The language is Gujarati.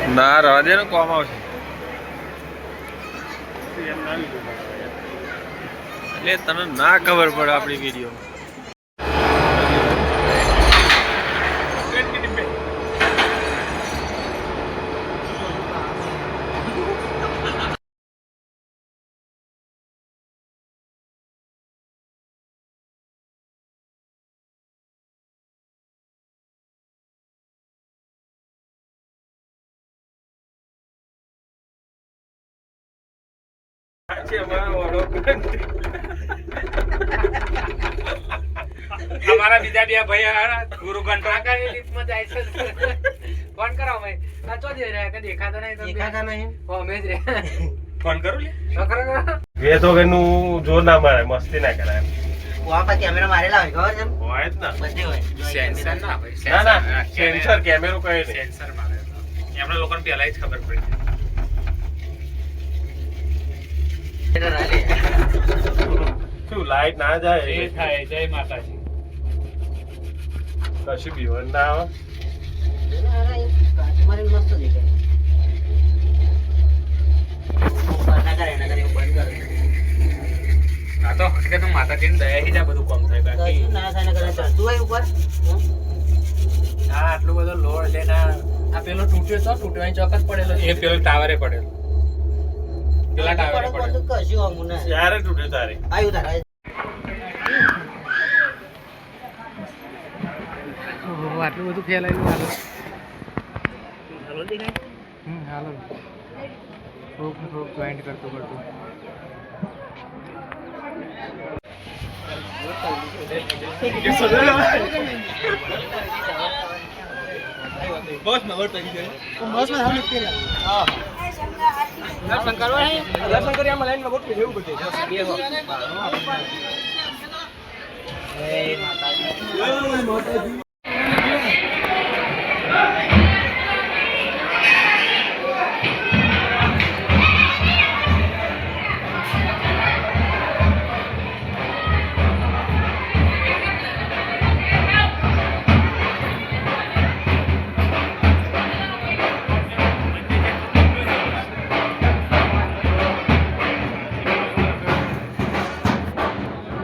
ના રવા દે ને કોમ આવશે એટલે તને ના ખબર પડે આપણી વિડીયો हमारा बीजा भी भैया गुरु घंटा का लिफ्ट में जाए છે ફોન કરાવ ભાઈ આ તો દે રે કે દેખાતા નહીં હો મેજ રે ફોન કરું લે કરો વે તો ગનું જોર ના મારે મસ્તી ના કરાય વહાં પર કેમેરા મારેલા હોય ખબર છે હોય જ ના બધે હોય સેન્સર ના ભાઈ ના સેન્સર કેમેરો કઈ નહીં સેન્સર મારે એમણે લોકોને પહેલા જ ખબર પડી શું લાઈટ ના જાય એ થાય જય માતાજી કશું બીવન ના આવે મસ્ત દેખાય આ તો હકીકત માતાજીની દયાથી જ આ બધું કામ થાય બાકી આ આટલું બધો લોડ છે ને આ પેલો તૂટ્યો તો તૂટવાની ચોક્કસ પડેલો એ પેલો ટાવરે પડેલો પેલા ટાવરે પડેલો ત્યારે તૂટે તારે આટલું બધું ફેલાયેલું હાલો દેખાય હાલો થોડુંક જોઈન્ટ કરતું બસ માં વર્ત આવી જાય બસ માં હાલ નીકળી હા દર્શન કરવા દર્શન કરી આમાં લાઈન માં ગોઠવી દેવું બધે એ માતાજી